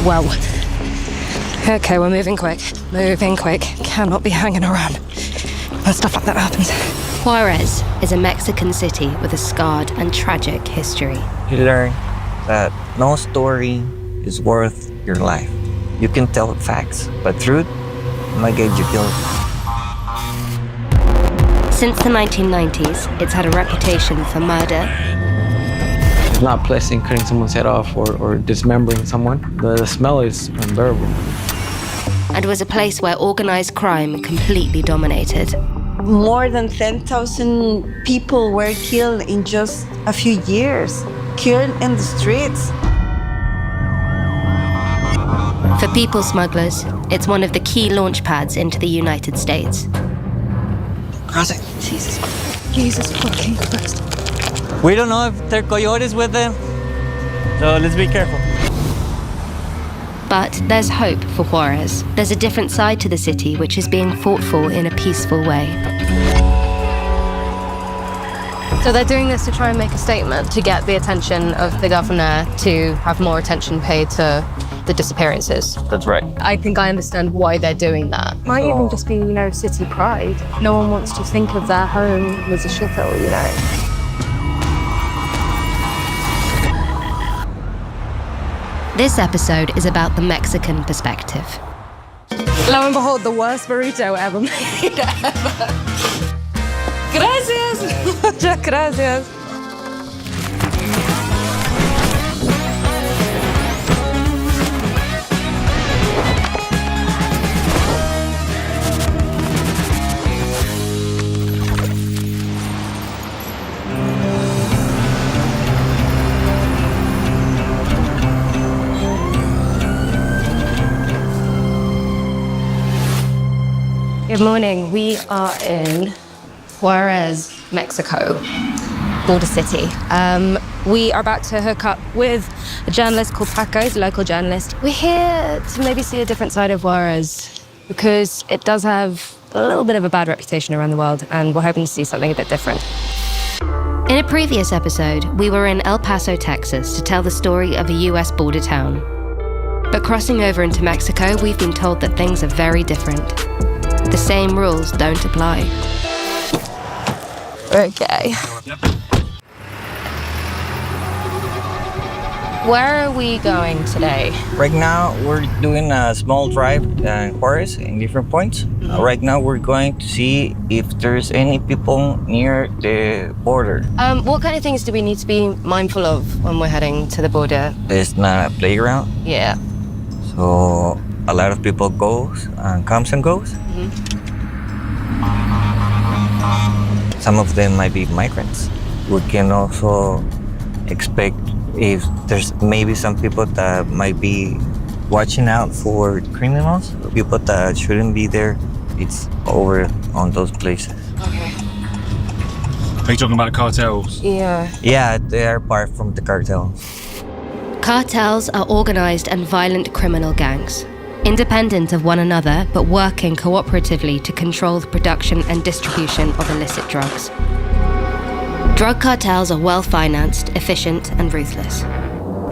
Wow. Okay, we're moving quick. Moving quick. Cannot be hanging around when stuff like that happens. Juarez is a Mexican city with a scarred and tragic history. You learn that no story is worth your life. You can tell facts, but truth might get you killed. Since the 1990s, it's had a reputation for murder. It's not pleasant cutting someone's head off or dismembering someone. The smell is unbearable. And was a place where organized crime completely dominated. More than 10,000 people were killed in just a few years, killed in the streets. For people smugglers, it's one of the key launch pads into the United States. Cross it. Jesus fucking Christ. We don't know if there are coyotes with them, so let's be careful. But there's hope for Juarez. There's a different side to the city which is being fought for in a peaceful way. So they're doing this to try and make a statement to get the attention of the governor to have more attention paid to the disappearances. That's right. I think I understand why they're doing that. Might even just be, city pride. No one wants to think of their home as a shithole, This episode is about the Mexican perspective. Lo and behold, the worst burrito ever made ever. Gracias. Muchas gracias. Good morning. We are in Juarez, Mexico, border city. We are about to hook up with a journalist called Paco, he's a local journalist. We're here to maybe see a different side of Juarez because it does have a little bit of a bad reputation around the world, and we're hoping to see something a bit different. In a previous episode, we were in El Paso, Texas to tell the story of a US border town. But crossing over into Mexico, we've been told that things are very different. The same rules don't apply. Okay. Where are we going today? Right now, we're doing a small drive in Juarez in different points. Right now, we're going to see if there's any people near the border. What kind of things do we need to be mindful of when we're heading to the border? There's not a playground, Yeah. so a lot of people goes and comes and goes. Some of them might be migrants. We can also expect if there's maybe some people that might be watching out for criminals, people that shouldn't be there. It's over on those places. Okay. Are you talking about cartels? Yeah. Yeah, they are part from the cartel. Cartels are organized and violent criminal gangs, independent of one another but working cooperatively to control the production and distribution of illicit drugs. Drug cartels are well-financed, efficient, and ruthless.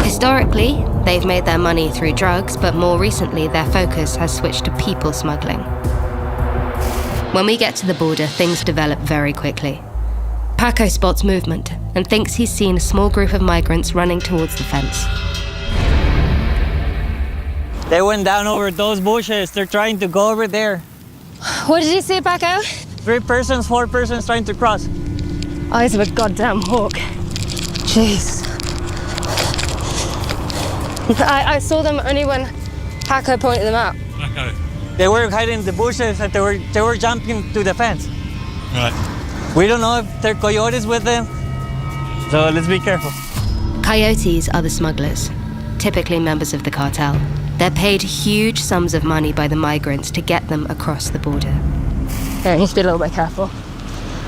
Historically, they've made their money through drugs, but more recently their focus has switched to people smuggling. When we get to the border, things develop very quickly. Paco spots movement and thinks he's seen a small group of migrants running towards the fence. They went down over those bushes. They're trying to go over there. What did you see, Paco? 3 persons, 4 persons trying to cross. Eyes of a goddamn hawk. Jeez. I saw them only when Paco pointed them out. Okay. They were hiding in the bushes and they were jumping to the fence. Right. We don't know if there are coyotes with them, so let's be careful. Coyotes are the smugglers, typically members of the cartel. They're paid huge sums of money by the migrants to get them across the border. Yeah, you need to be a little bit careful.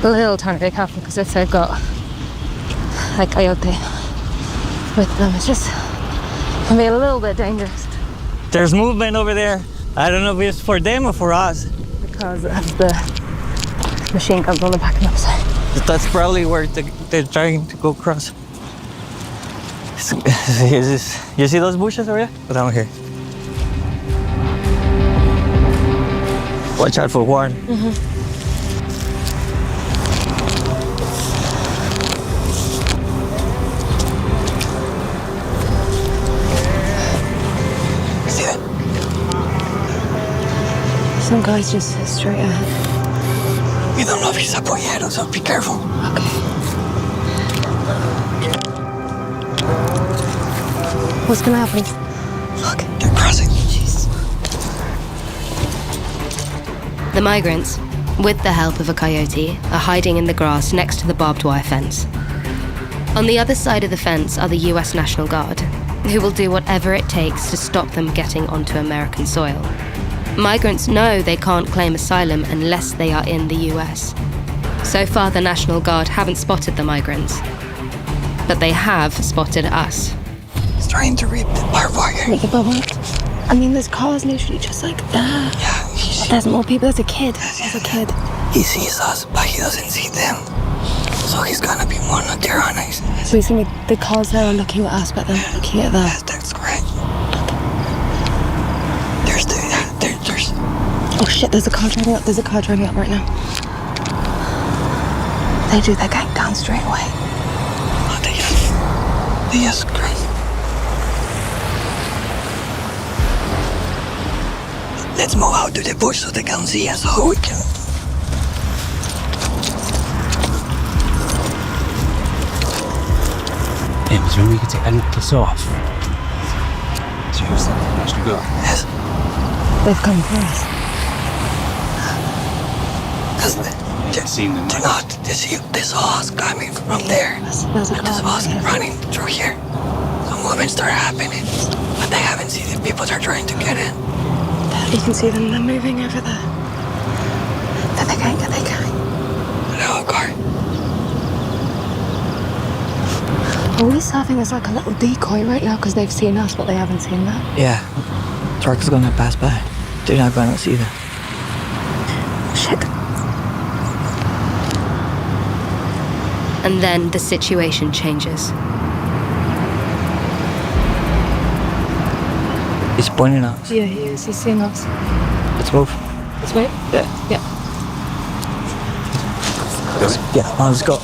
A little tiny bit careful, because if they've got a coyote with them, it's just can be a little bit dangerous. There's movement over there. I don't know if it's for them or for us. Because of the machine guns on the back of them. So. That's probably where they're trying to go across. You see those bushes over there? Down here. Watch out for Juan. See that? Some guys just straight ahead. We don't know if he's a pollero, so be careful. What's gonna happen? Look, they're crossing. Jeez. The migrants, with the help of a coyote, are hiding in the grass next to the barbed wire fence. On the other side of the fence are the US National Guard, who will do whatever it takes to stop them getting onto American soil. Migrants know they can't claim asylum unless they are in the US. So far, the National Guard haven't spotted the migrants, but they have spotted us. He's trying to rip the barbed wire. Make a bubble. I mean, there's cars literally just like that. Yeah, There's more people. There's a kid. There's a kid. he sees us, but he doesn't see them. So he's gonna be more on their eyes. So he's gonna be, the cars there are looking at us, but they're looking at them. Yes, that's correct. There's. Oh shit, there's a car driving up. There's a car driving up right now. They're going down straight away. Oh, they just crazy. Let's move out to the bush so they can see us, so we can. Yeah, was when we could take a necklace off. Seriously, actually go. Yes. They've come for us. Because I've seen them. they're not. They saw us coming from there. There's a They car. saw us right here. running through here. Some movements started happening. But they haven't seen the people that are trying to get in. You can see them. They're moving over there. They're going. Hello, car. Are we serving as like a little decoy right now because they've seen us, but they haven't seen that? Yeah. Truck's gonna pass by. They're not gonna see them. Shit. And then the situation changes. He's pointing at us. Yeah, he is. He's seeing us. Let's move. This way? Yeah. Yeah. Yeah, let's go.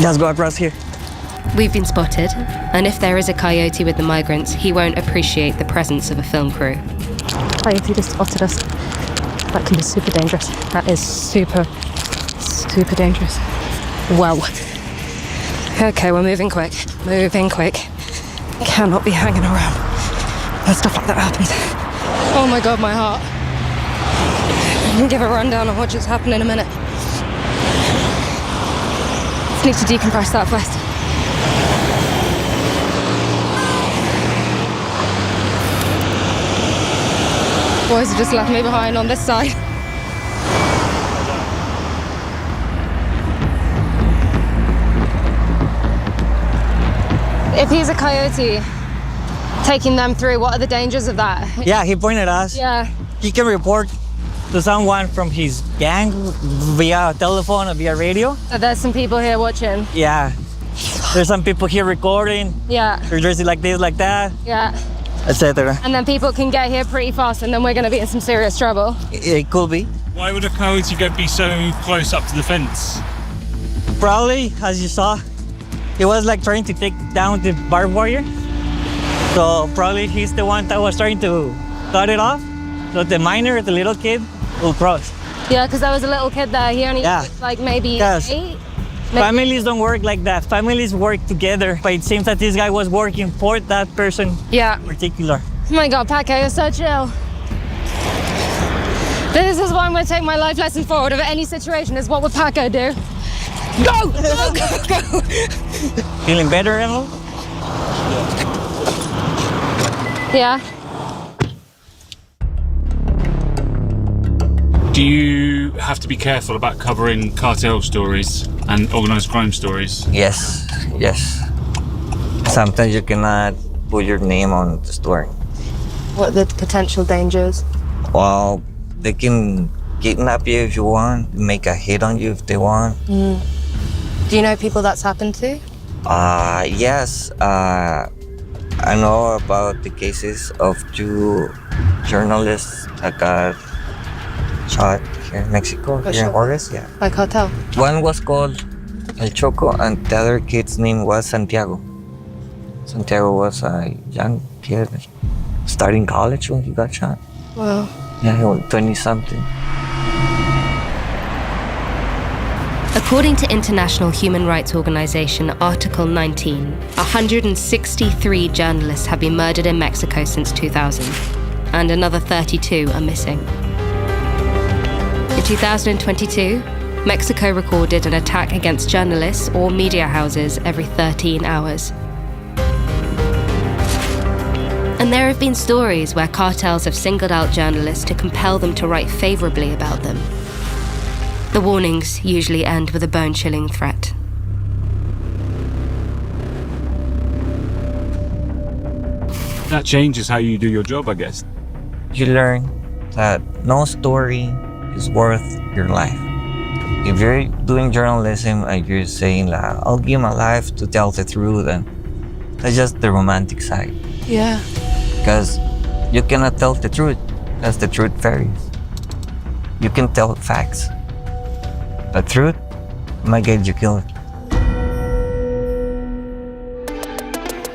Just go across here. We've been spotted, and if there is a coyote with the migrants, he won't appreciate the presence of a film crew. Coyote just spotted us. That can be super dangerous. That is super dangerous. Wow. Okay, we're moving quick. Cannot be hanging around when stuff like that happens. Oh my god, my heart. I'll give a rundown on what just happened in a minute. Need to decompress that first. Boys have just left me behind on this side. If he's a coyote taking them through, what are the dangers of that? Yeah, he pointed at us. Yeah. He can report to someone from his gang via telephone or via radio. So there's some people here watching. Yeah. There's some people here recording. Yeah. They're dressed like this, like that, Yeah. etc. And then people can get here pretty fast and then we're gonna be in some serious trouble. It could be. Why would a coyote be so close up to the fence? Probably, as you saw, he was like trying to take down the barbed wire. So probably he's the one that was trying to cut it off. So the minor, the little kid, will cross. Yeah, because there was a little kid there. He only Yeah. was like maybe Yes. 8. Families don't work like that. Families work together. But it seems that this guy was working for that person Yeah. in particular. Oh my God, Paco, you're so chill. This is what I'm going to take my life lesson forward of any situation is what would Paco do? Go! Go, go, go! Feeling better, Emil? Yeah. Do you have to be careful about covering cartel stories and organised crime stories? Yes, yes. Sometimes you cannot put your name on the story. What are the potential dangers? Well, they can kidnap you if you want, make a hit on you if they want. Do you know people that's happened to? Yes. I know about the cases of 2 journalists that got shot here in Mexico, here in Juarez. Yeah. By Cartel. One was called El Choco, and the other kid's name was Santiago. Santiago was a young kid starting college when he got shot. Wow. Yeah, he was 20-something. According to international human rights organization Article 19, 163 journalists have been murdered in Mexico since 2000, and another 32 are missing. In 2022, Mexico recorded an attack against journalists or media houses every 13 hours. And there have been stories where cartels have singled out journalists to compel them to write favorably about them. The warnings usually end with a bone-chilling threat. That changes how you do your job, I guess. You learn that no story is worth your life. If you're doing journalism and you're saying, I'll give my life to tell the truth, and that's just the romantic side. Yeah. Because you cannot tell the truth, because the truth varies. You can tell facts. The truth might get you killed.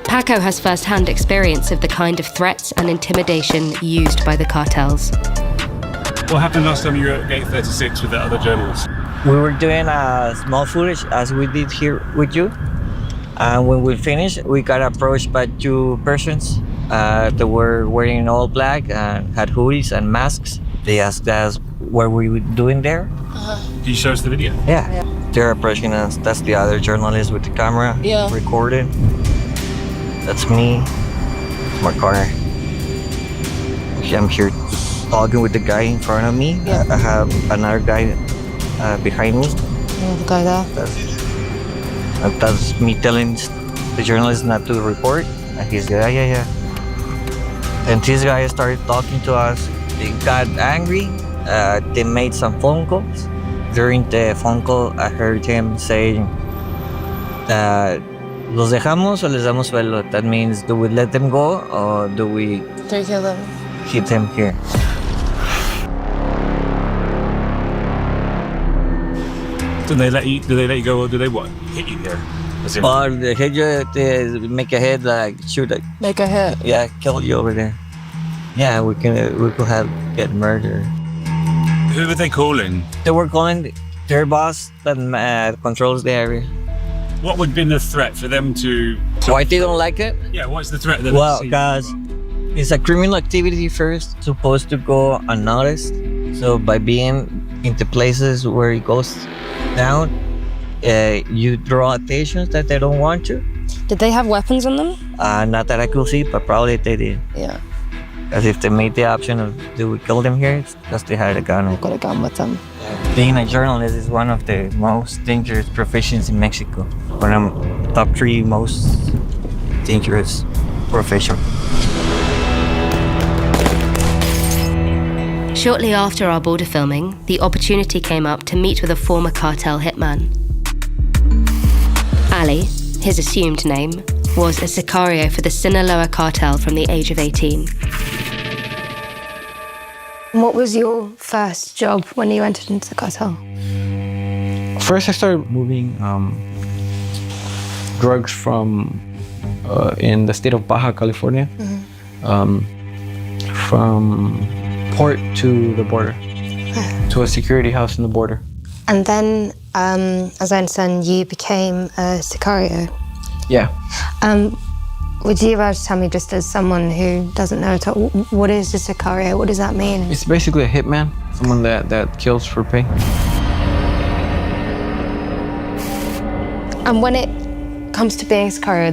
Paco has first-hand experience of the kind of threats and intimidation used by the cartels. What happened last time you were at Gate 36 with that other journalist? We were doing a small footage as we did here with you. And when we finished, we got approached by 2 persons that were wearing all black and had hoodies and masks. They asked us what we were doing there. Can you show us the video? Yeah. They're approaching us. That's the other journalist with the camera recording. That's me. My car. I'm here talking with the guy in front of me. Yeah. I have another guy behind me. The guy there. That's me telling the journalist not to report. And he's like, yeah. And this guy started talking to us. They got angry. They made some phone calls. During the phone call, I heard him saying that los dejamos o les damos suelo. That means, do we let them go or do we kill them? keep them here? Do they let you go, or do they what? Hit you here? As in- Or they hit you, they make a head like shoot, like Make a hit. yeah, kill you over there. Yeah, we could have get murdered. Who were they calling? They were calling their boss that controls the area. What would have been the threat for them to... Why they don't like it? Yeah, what's the threat? That Well, guys, it's a criminal activity first, supposed to go unnoticed. So by being into places where it goes down, you draw attention that they don't want to. Did they have weapons on them? Not that I could see, but probably they did. Yeah. Because if they made the option of do we kill them here, it's because they had a gun. Got a gun with them. Being a journalist is one of the most dangerous professions in Mexico. One of the top 3 most dangerous profession. Shortly after our border filming, the opportunity came up to meet with a former cartel hitman. Ali, his assumed name, was a sicario for the Sinaloa cartel from the age of 18. What was your first job when you entered into the cartel? First, I started moving drugs from in the state of Baja California, from port to the border, to a security house in the border. And then, as I understand, you became a sicario. Yeah. Would you be able to tell me, just as someone who doesn't know at all, what is a sicario? What does that mean? It's basically a hitman, someone that kills for pay. And when it comes to being a sicario,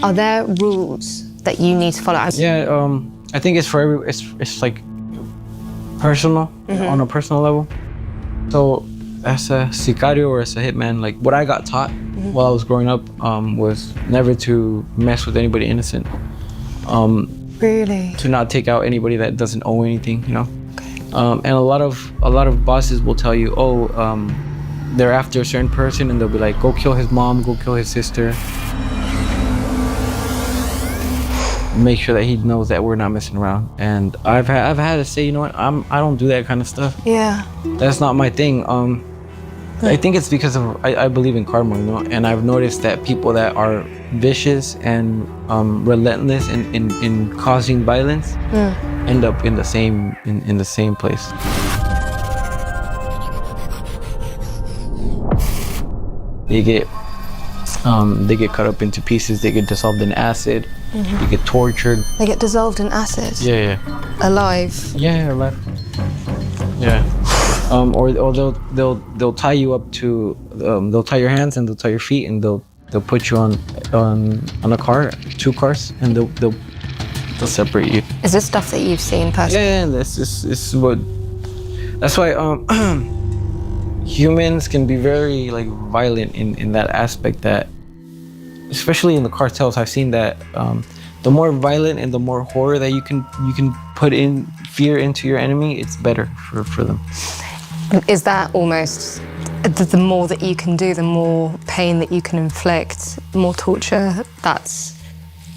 are there rules that you need to follow? Yeah, I think it's for it's like personal, on a personal level. So as a sicario or as a hitman, like what I got taught while I was growing up was never to mess with anybody innocent. Really? To not take out anybody that doesn't owe anything, you know. Okay. And a lot of bosses will tell you, they're after a certain person, and they'll be like, go kill his mom, go kill his sister. make sure that he knows that we're not messing around. And I've had to say, you know what, I don't do that kind of stuff. Yeah. That's not my thing. I think it's because of I believe in karma, you know, and I've noticed that people that are vicious and relentless in causing violence end up in the same place. They get cut up into pieces. They get dissolved in acid. They get tortured. They get dissolved in acid. Yeah. Alive. Yeah, alive. Yeah. Or they'll tie you up to they'll tie your hands and they'll tie your feet and they'll put you on a car, 2 cars, and they'll separate you. Is this stuff that you've seen personally? Yeah, that's why humans can be very like violent in that aspect, that especially in the cartels I've seen that the more violent and the more horror that you can put in fear into your enemy, it's better for them. Is that almost the more that you can do, the more pain that you can inflict, more torture, that's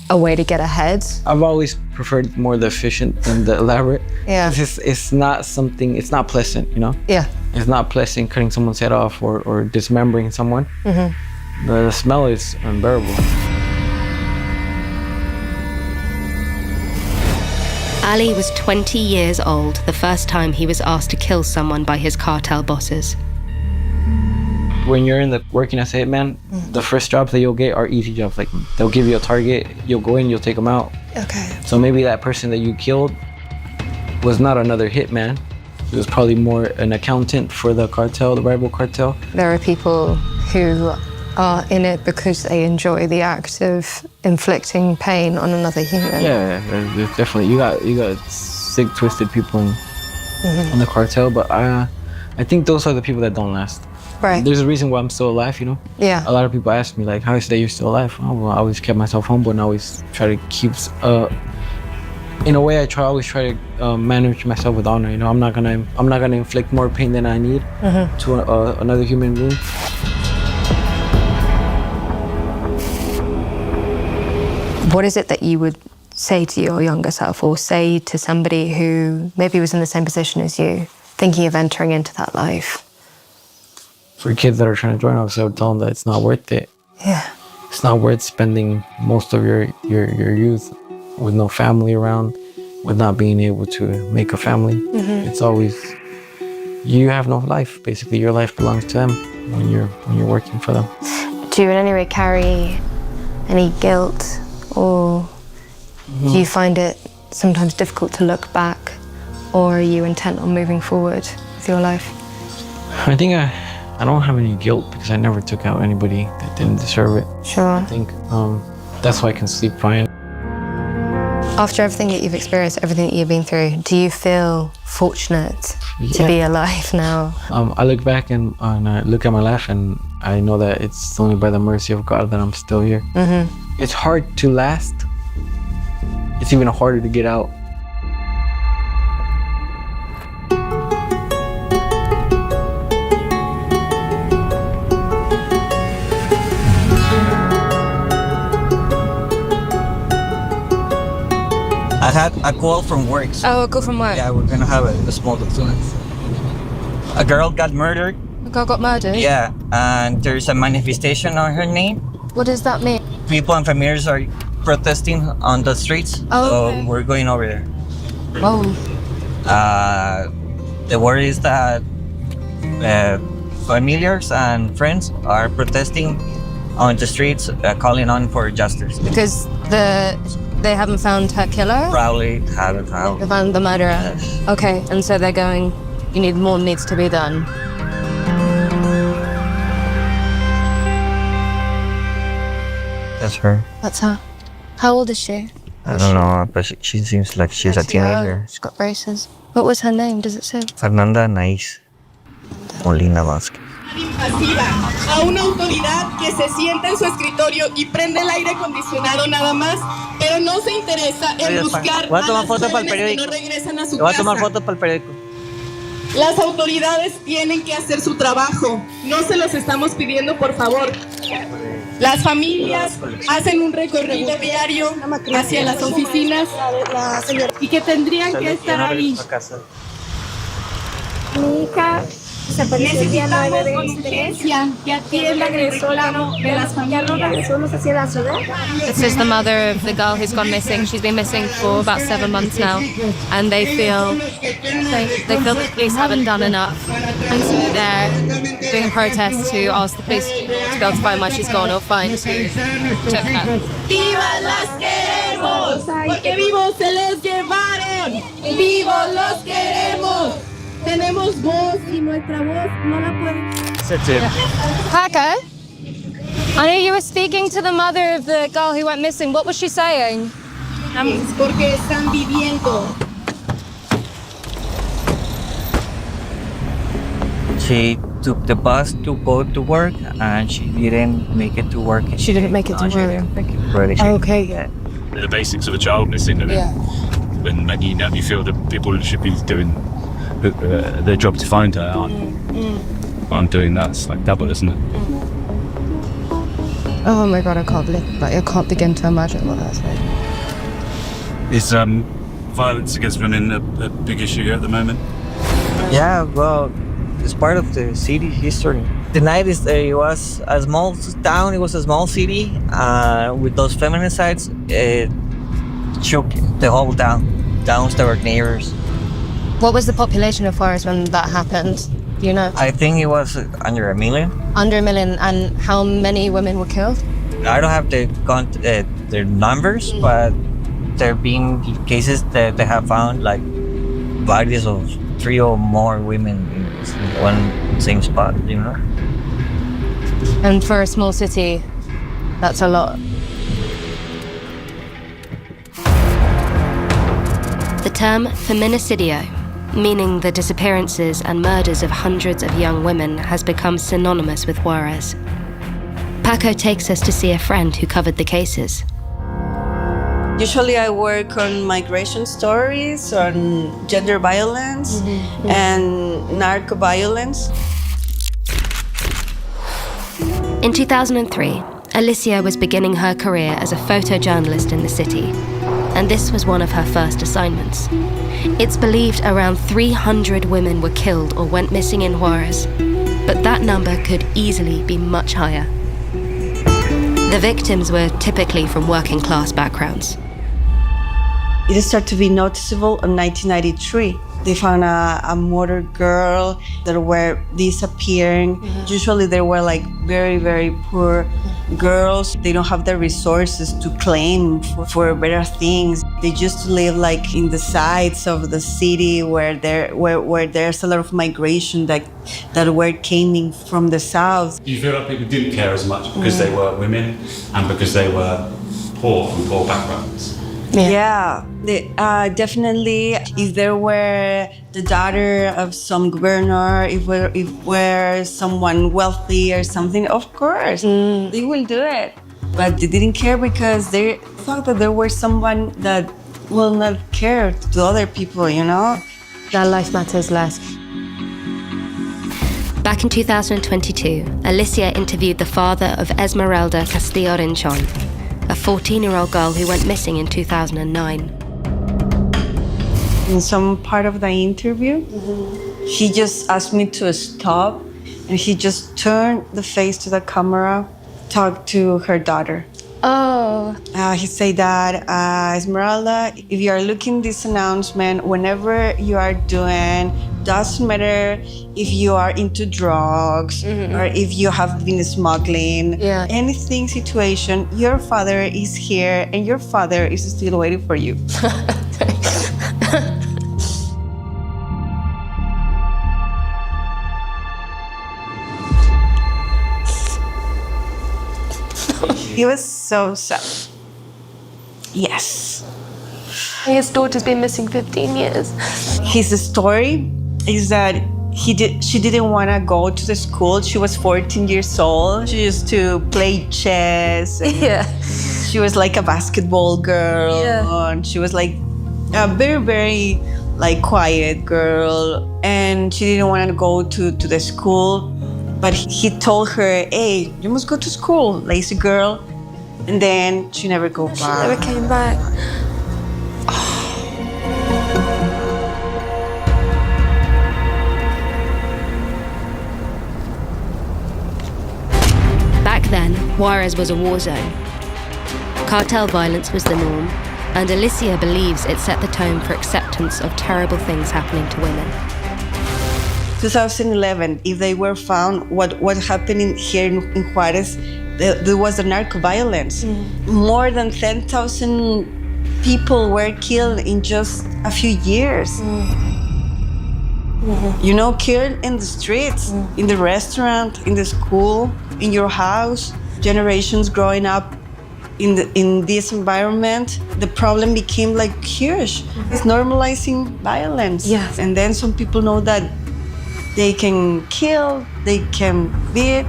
a way to get ahead? I've always preferred more the efficient than the elaborate. Yeah. It's not pleasant, you know? Yeah. It's not pleasant cutting someone's head off or dismembering someone. The smell is unbearable. Ali was 20 years old the first time he was asked to kill someone by his cartel bosses. When you're working as a hitman, the first jobs that you'll get are easy jobs. Like they'll give you a target, you'll go in, you'll take them out. Okay. So maybe that person that you killed was not another hitman. It was probably more an accountant for the cartel, the rival cartel. There are people who are in it because they enjoy the act of inflicting pain on another human. Yeah, there's definitely. You got sick, twisted people in the cartel, but I think those are the people that don't last. Right. There's a reason why I'm still alive, you know? Yeah. A lot of people ask me, like, how is it that you're still alive? Oh, well, I always kept myself humble and I always try to keep, in a way, I always try to manage myself with honor, you know? I'm not gonna inflict more pain than I need to another human being. What is it that you would say to your younger self, or say to somebody who maybe was in the same position as you, thinking of entering into that life? For kids that are trying to join us, I would tell them that it's not worth it. Yeah. It's not worth spending most of your youth with no family around, with not being able to make a family. It's always, you have no life. Basically, your life belongs to them when you're working for them. Do you in any way carry any guilt, or do you find it sometimes difficult to look back, or are you intent on moving forward with your life? I think I don't have any guilt because I never took out anybody that didn't deserve it. Sure. I think that's why I can sleep fine. After everything that you've experienced, everything that you've been through, do you feel fortunate to be alive now? I look back and I look at my life and I know that it's only by the mercy of God that I'm still here. It's hard to last. It's even harder to get out. I had a call from work. Oh, a call from work? Yeah, we're gonna have a small influence. A girl got murdered. A girl got murdered? Yeah, and there's a manifestation on her name. What does that mean? People and familiars are protesting on the streets. Oh, okay. So we're going over there. Oh. The word is that familiars and friends are protesting on the streets, calling on for justice. Because they haven't found her killer? Probably haven't found. They found the murderer? Yes. Okay, and so they're going, more needs to be done. That's her. That's her. How old is she? I don't know, but she seems like she's a teenager. She's got braces. What was her name? Does it say? Fernanda Naiz Molina Vázquez. Pasiva a una autoridad que se sienta en su escritorio y prende el aire acondicionado nada más, pero no se interesa en buscar Voy a a tomar las fotos para el jóvenes que periódico. no regresan a su Voy a tomar casa. fotos para el periódico. Las autoridades tienen que hacer su trabajo. No se los estamos pidiendo, por favor. Las familias hacen un recorrido diario hacia las oficinas y que tendrían que estar ahí. Mi hija desapareció el día 9 de Necesitamos con urgencia que atiendan el reclamo de las familias. Solo se hacía la ciudad. This is the mother of the girl who's gone missing. She's been missing for about 7 months now, and they feel the police haven't done enough, and so they're doing protests to ask the police to be able to find where she's gone or find who took her. ¡Vivas las queremos! Porque vivos se les llevaron. ¡Vivos los queremos! Tenemos voz y nuestra voz no la pueden. Paco, I know you were speaking to the mother of the girl who went missing. What was she saying? Porque están viviendo. She took the bus to go to work and she didn't make it to work. She didn't make it to She work. didn't make it to work. Okay, yeah. The basics of a child missing, and and you feel that people should be doing their job to find her aren't doing that. It's like double, isn't it? Oh my God, I can't believe. Like, I can't begin to imagine what that's like. Is violence against women a big issue here at the moment? Yeah, well, it's part of the city history. The night it was a small town, it was a small city. With those feminicides, it shook the whole town. Towns that were neighbors. What was the population of Juarez when that happened? Do you know? I think it was under 1 million. Under 1 million, and how many women were killed? I don't have their numbers, but there have been cases that they have found like bodies of 3 or more women in one same spot, you know? And for a small city, that's a lot. The term feminicidio, meaning the disappearances and murders of hundreds of young women, has become synonymous with Juarez. Paco takes us to see a friend who covered the cases. Usually I work on migration stories, on gender violence and narco violence. In 2003, Alicia was beginning her career as a photojournalist in the city, and this was one of her first assignments. It's believed around 300 women were killed or went missing in Juarez, but that number could easily be much higher. The victims were typically from working class backgrounds. It started to be noticeable in 1993. They found a murdered girl that were disappearing. Usually they were like very, very poor girls. They don't have the resources to claim for better things. They just live like in the sides of the city where there's a lot of migration that were coming from the south. Do you feel like people didn't care as much because they were women and because they were poor from poor backgrounds? Yeah, definitely. If there were the daughter of some governor, if we're someone wealthy or something, of course, they will do it. But they didn't care because they thought that there was someone that will not care to other people, you know? Their life matters less. Back in 2022, Alicia interviewed the father of Esmeralda Castillo Rinchon, a 14-year-old girl who went missing in 2009. In some part of the interview, he just asked me to stop, and he just turned the face to the camera, talked to her daughter. Oh. He said that, Esmeralda, if you are looking this announcement, whenever you are doing, doesn't matter if you are into drugs or if you have been smuggling, anything situation, your father is here and your father is still waiting for you. He was so sad. Yes. His daughter's been missing 15 years. His story is that she didn't want to go to the school. She was 14 years old. She used to play chess. She was like a basketball girl. And she was like a very, very like quiet girl. And she didn't want to go to the school. But he told her, hey, you must go to school, lazy girl. And then she never go back. She never came back. Back then, Juarez was a war zone. Cartel violence was the norm, and Alicia believes it set the tone for acceptance of terrible things happening to women. 2011, if they were found, what happened here in Juarez, there was a narco violence. More than 10,000 people were killed in just a few years. You know, killed in the streets, in the restaurant, in the school, in your house. Generations growing up in this environment, the problem became like huge. It's normalizing violence. Yes. And then some people know that they can kill, they can beat,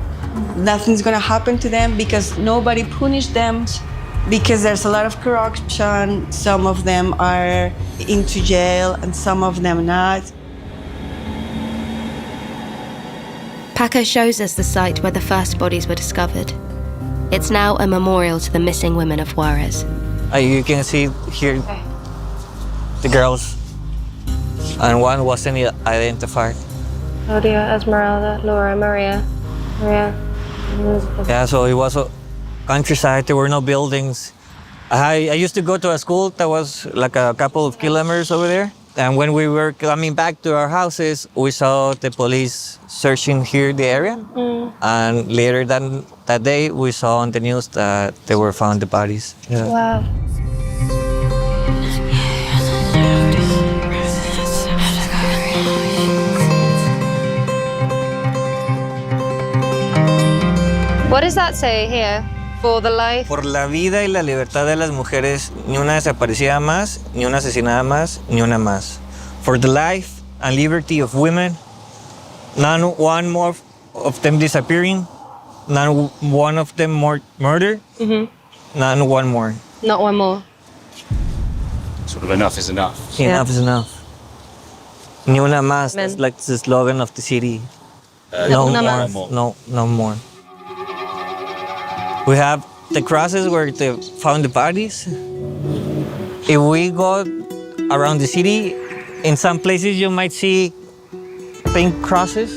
nothing's gonna happen to them because nobody punished them, because there's a lot of corruption. Some of them are into jail and some of them not. Paco shows us the site where the first bodies were discovered. It's now a memorial to the missing women of Juarez. You can see here the girls, and one wasn't identified. Claudia, Esmeralda, Laura, Maria. Elizabeth. Yeah, so it was a countryside. There were no buildings. I used to go to a school that was like a couple of kilometers over there. And when we were coming back to our houses, we saw the police searching here the area. And later that day, we saw on the news that they were found the bodies. Yeah. Wow. What does that say here? For the life? Por la vida y la libertad de las mujeres, ni una desaparecida más, ni una asesinada más, ni una más. For the life and liberty of women, none one more of them disappearing, none one of them more murdered, none one more. Not one more. Sort of enough is enough. Enough is enough. Ni una más. Men. That's like the slogan of the city. No more. más. No more. We have the crosses where they found the bodies. If we go around the city, in some places you might see paint crosses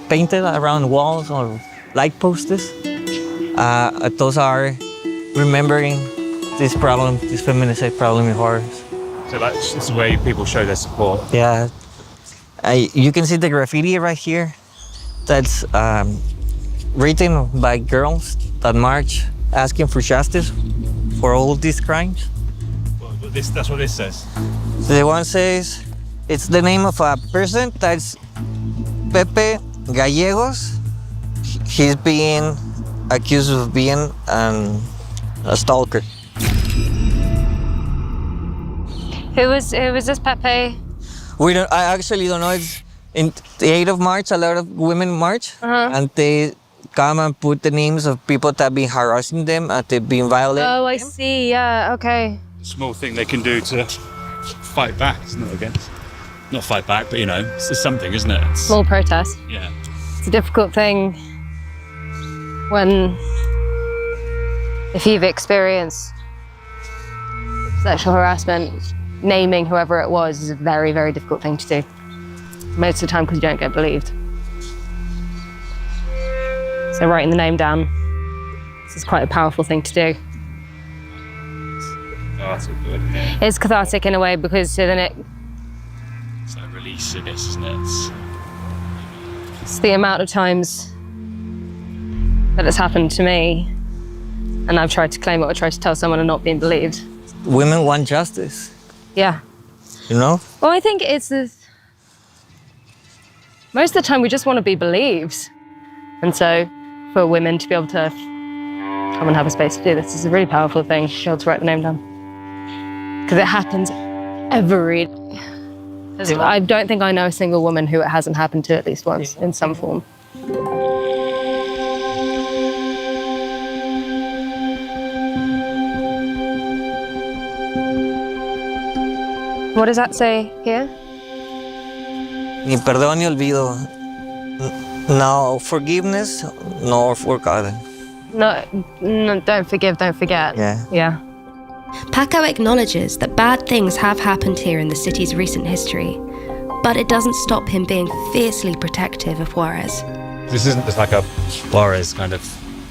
painted around walls or light posters. Those are remembering this problem, this feminicide problem in Juarez. So that's the way people show their support. Yeah. You can see the graffiti right here. That's written by girls that march asking for justice for all these crimes. Well, that's what this says. The one says it's the name of a person that's Pepe Gallegos. He's being accused of being a stalker. Who was this Pepe? I actually don't know. It's in the 8th of March, a lot of women march, and they come and put the names of people that have been harassing them and they've been violent. Oh, I see. Yeah, okay. Small thing they can do to fight back, isn't it? Against, not fight back, but it's something, isn't it? Small protest. Yeah. It's a difficult thing when, if you've experienced sexual harassment, naming whoever it was is a very, very difficult thing to do. Most of the time because you don't get believed. So writing the name down, this is quite a powerful thing to do. Cathartic, good. Yeah. It's cathartic in a way because then It's like release, I guess, isn't it? it's the amount of times that it's happened to me and I've tried to claim it or tried to tell someone and not being believed. Women want justice, Yeah. you know? Well, I think it's most of the time we just want to be believed. And so for women to be able to come and have a space to do this is a really powerful thing, to be able to write the name down. Because it happens every day. I don't think I know a single woman who it hasn't happened to at least once in some form. What does that say here? Ni perdón ni olvido. No forgiveness, nor forgotten. No, don't forgive, don't forget. Yeah. Paco acknowledges that bad things have happened here in the city's recent history, but it doesn't stop him being fiercely protective of Juarez. This isn't just like a Juarez kind of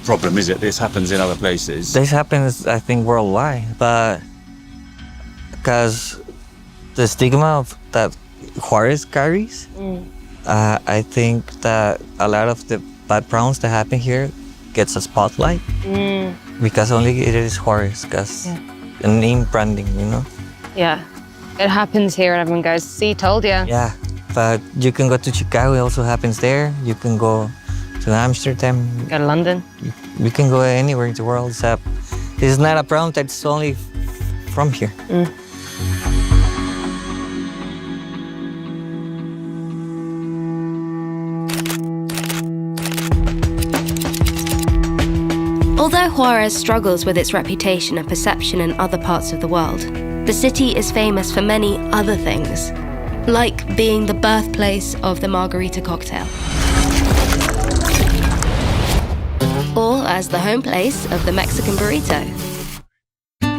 problem, is it? This happens in other places. This happens, I think, worldwide, but because the stigma of that Juarez carries, I think that a lot of the bad problems that happen here gets a spotlight because only it is Juarez, because name branding, you know? Yeah. It happens here and everyone goes, see, told ya. Yeah, but you can go to Chicago, it also happens there. You can go to Amsterdam. Go to London. We can go anywhere in the world, except it's not a problem that's only from here. Although Juarez struggles with its reputation and perception in other parts of the world, the city is famous for many other things, like being the birthplace of the margarita cocktail, or as the home place of the Mexican burrito.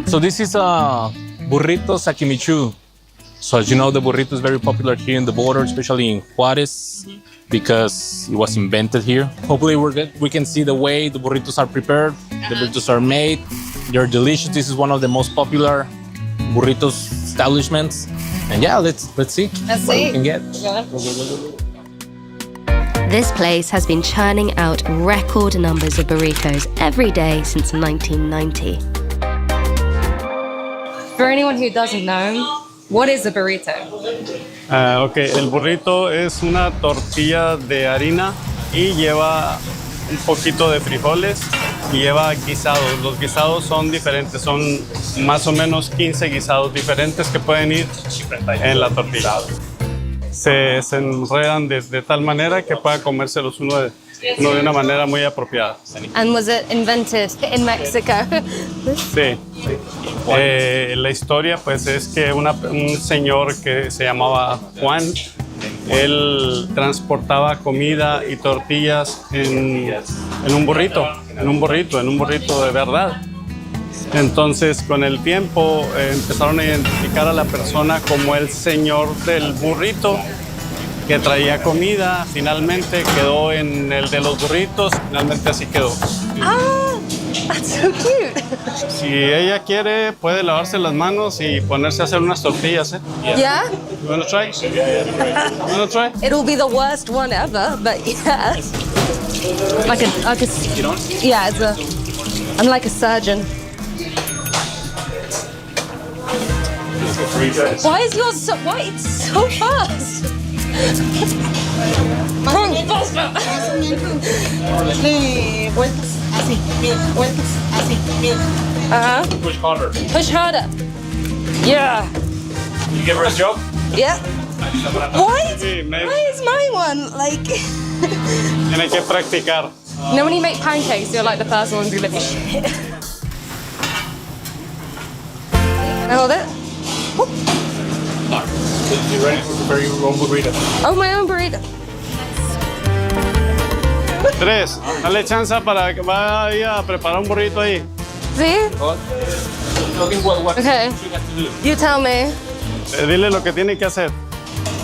So this is a burrito sakimichu. So as you know, the burrito is very popular here in the border, especially in Juarez, because it was invented here. Hopefully we can see the way the burritos are prepared, the burritos are made. They're delicious. This is one of the most popular burritos establishments. And yeah, let's see what we can get. This place has been churning out record numbers of burritos every day since 1990. For anyone who doesn't know, what is a burrito? El burrito es una tortilla de harina y lleva un poquito de frijoles y lleva guisados. Los guisados son diferentes, son más o menos 15 guisados diferentes que pueden ir en la tortilla. Se enredan de tal manera que pueda comérselos uno de una manera muy apropiada. And was it invented in Mexico? Sí. La historia pues es que un señor que se llamaba Juan, él transportaba comida y tortillas en un burrito de verdad. Entonces con el tiempo empezaron a identificar a la persona como el señor del burrito que traía comida. Finalmente quedó en el de los burritos, finalmente así quedó. Ah, that's so cute. Si ella quiere, puede lavarse las manos y ponerse a hacer unas tortillas, ¿eh? Yeah? You wanna try? You wanna try? It'll be the worst one ever, but yeah. I'm like a surgeon. Why is yours so, why it's so fast? Push harder. Push harder. Yeah. You give her a job? Yeah. What? Sí, Why is my one like? tiene que practicar. You know when you make pancakes, you're like the first one to be like, shit. Can I hold it? You ready to prepare your own burrito? Oh, my own burrito. 3, dale chance para que vaya a preparar un burrito ahí. See? What Okay. you have to do? You tell me. Dile lo que tiene que hacer.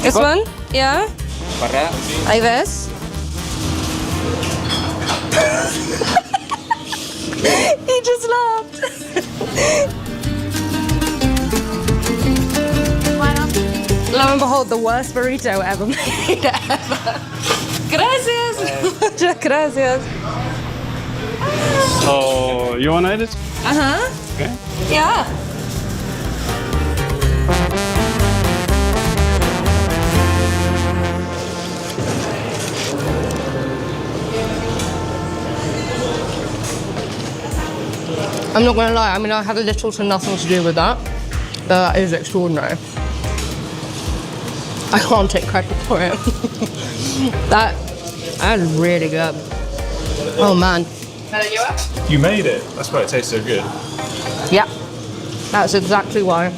This one? Yeah? Like this? He just laughed. Lo and behold, the worst burrito ever made ever. Gracias. Muchas gracias. So, you wanna eat it? Uh-huh. Okay. Yeah. I'm not gonna lie, I mean, I had a little to nothing to do with that. But that is extraordinary. I can't take credit for it. That is really good. Oh man. You made it. That's why it tastes so good. Yeah, that's exactly why.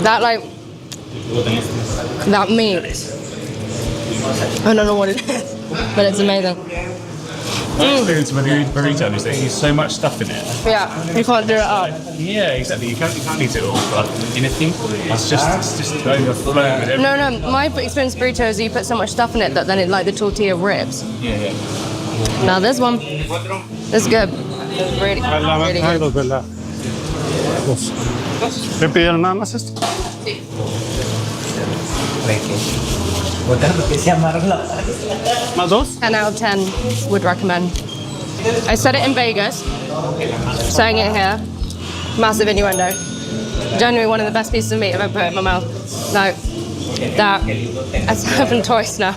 That meat I don't know what it is, but it's amazing. My experience with the burrito is that there's so much stuff in it. Yeah, you can't do it up. Yeah, exactly. You can't eat it all, but anything. It's just overflowing with everything. No, my experience with burrito is you put so much stuff in it that then it like the tortilla rips. Yeah. Now this one, this is good. It's really, really good. ¿Me pidieron nada más esto? ¿Más dos? 10 out of 10 would recommend. I said it in Vegas, saying it here, massive innuendo. Genuinely one of the best pieces of meat I've ever put in my mouth. No, that's happened twice now.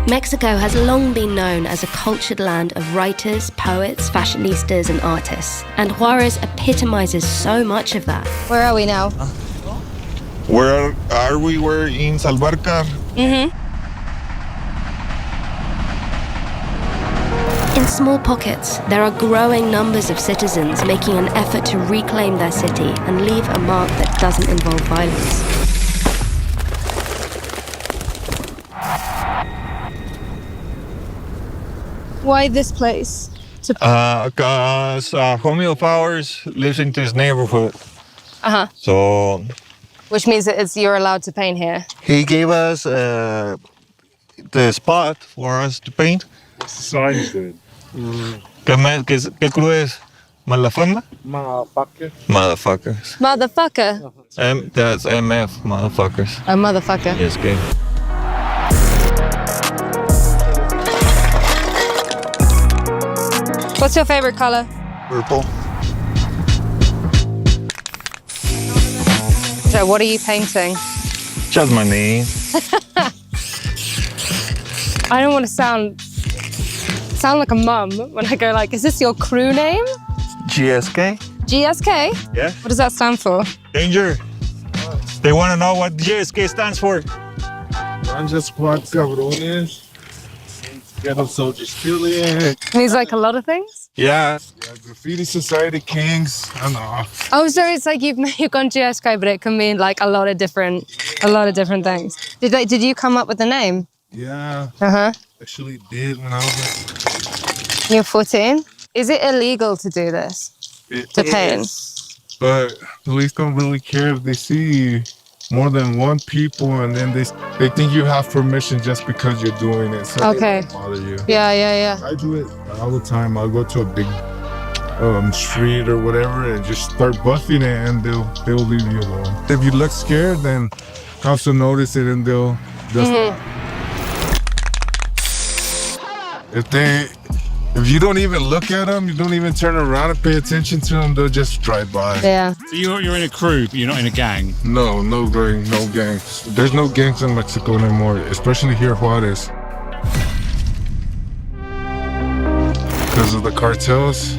Mexico has long been known as a cultured land of writers, poets, fashionistas, and artists. And Juarez epitomizes so much of that. Where are we now? Where are we? We're in Salvarcar. In small pockets, there are growing numbers of citizens making an effort to reclaim their city and leave a mark that doesn't involve violence. Why this place? Because a homie of ours lives in this neighborhood. So Which means that you're allowed to paint here. he gave us the spot for us to paint. Sounds good. ¿Qué crew es? ¿Malafama? Motherfuckers. Motherfucker. That's MF, motherfuckers. A motherfucker. Yes, okay. What's your favorite color? Purple. So what are you painting? Just my name. I don't want to sound like a mum when I go like, is this your crew name? GSK? GSK? Yeah. What does that stand for? Danger. They want to know what GSK stands for. Ganja Squad Cabrones. Ghetto Soldiers Killing. It means like a lot of things? Yeah. Graffiti Society Kings. I know. Oh, so it's like you've gone GSK, but it can mean like a lot of different things. Did you come up with the name? Yeah. Uh-huh. Actually did when I was You're 14? Is it illegal to do this? To paint? But police don't really care if they see more than one people and then they think you have permission just because you're doing it. So Okay. they don't bother you. Yeah. I do it all the time. I'll go to a big street or whatever and just start buffing it and they'll leave you alone. If you look scared, then cops will notice it and they'll If you don't even look at them, you don't even turn around and pay attention to them, they'll just drive by. Yeah. So you're in a crew, but you're not in a gang. No gang, no gangs. There's no gangs in Mexico anymore, especially here in Juarez. Because of the cartels.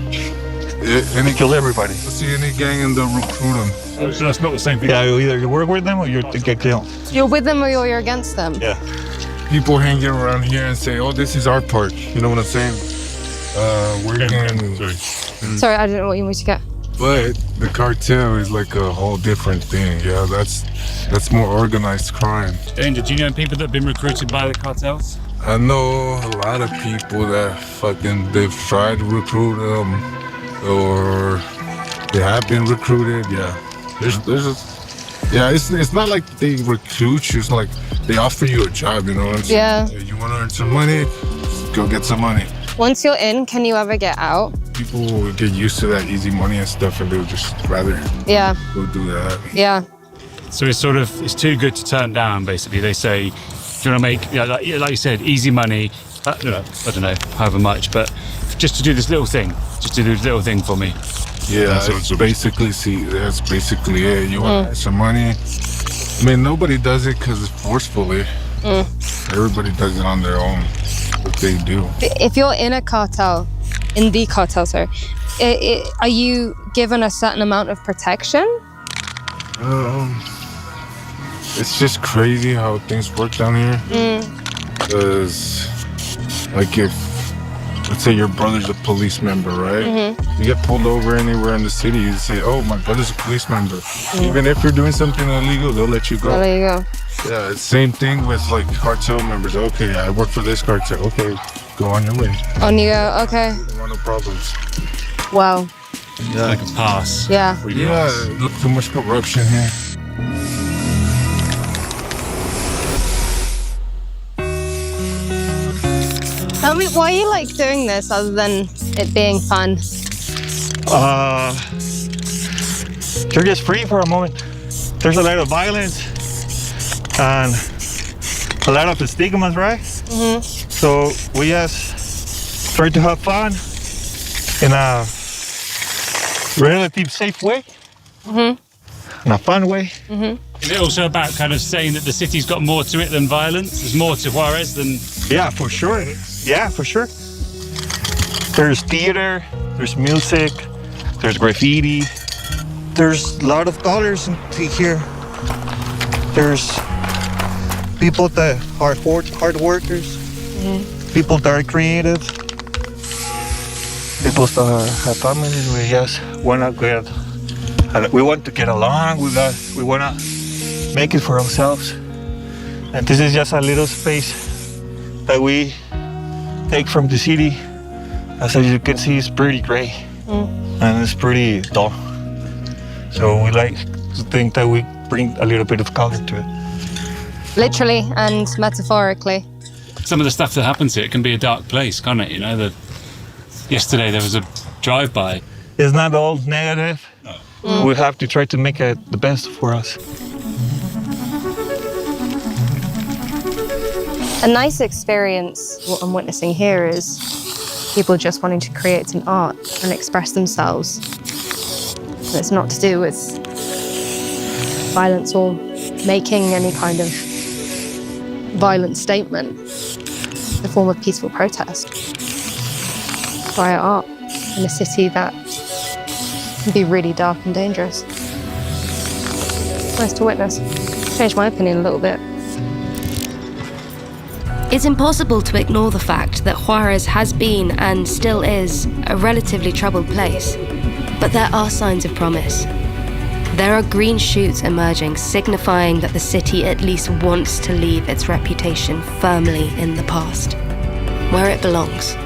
And they kill everybody. See any gang and they'll recruit them. So that's not the same thing. Yeah, either you work with them or you get killed. You're with them or you're against them? Yeah. People hanging around here and say, oh, this is our park. You know what I'm saying? We're getting... Sorry, I didn't know what you wanted to get. But the cartel is like a whole different thing. Yeah, that's more organized crime. Danger, do you know people that have been recruited by the cartels? I know a lot of people that they've tried to recruit them or they have been recruited. Yeah, it's not like they recruit you. It's like they offer you a job, you know what I'm saying? Yeah. You want to earn some money? Go get some money. Once you're in, can you ever get out? People will get used to that easy money and stuff and they'll just rather go do that. Yeah. So it's too good to turn down, basically. They say, do you want to make, like you said, easy money, I don't know, however much, but just to do this little thing, for me. Yeah, that's basically it. You want some money. I mean, nobody does it because it's forcefully. Everybody does it on their own, what they do. If you're in the cartel, are you given a certain amount of protection? It's just crazy how things work down here. Because, like, if let's say your brother's a police member, right? Mm-hmm. You get pulled over anywhere in the city, you say, oh, my brother's a police member. Even if you're doing something illegal, they'll let you go. Well, there you go. Yeah, it's same thing with like cartel members. Okay, I work for this cartel. Okay, go on your way. On you go, okay. Don't want no problems. Wow. Yeah. Like a pass. Yeah. Yeah, look, too much corruption here. Tell me, why you like doing this other than it being fun? You're just free for a moment. There's a lot of violence and a lot of stigmas, right? So we just try to have fun in a relative safe way, in a fun way. Is it also about kind of saying that the city's got more to it than violence? There's more to Juarez than... Yeah, for sure. Yeah, for sure. There's theater, there's music, there's graffiti. There's a lot of colors here. There's people that are hard workers, people that are creative, people that have families. We just want to get along. We want to make it for ourselves. And this is just a little space that we take from the city. As you can see, it's pretty gray and it's pretty dull. So we like to think that we bring a little bit of color to it. Literally and metaphorically. Some of the stuff that happens here, it can be a dark place, can't it? You know, yesterday there was a drive-by. It's not all negative. We have to try to make it the best for us. A nice experience, what I'm witnessing here, is people just wanting to create an art and express themselves. And it's not to do with violence or making any kind of violent statement. It's a form of peaceful protest via art in a city that can be really dark and dangerous. Nice to witness. Changed my opinion a little bit. It's impossible to ignore the fact that Juarez has been and still is a relatively troubled place. But there are signs of promise. There are green shoots emerging, signifying that the city at least wants to leave its reputation firmly in the past, where it belongs.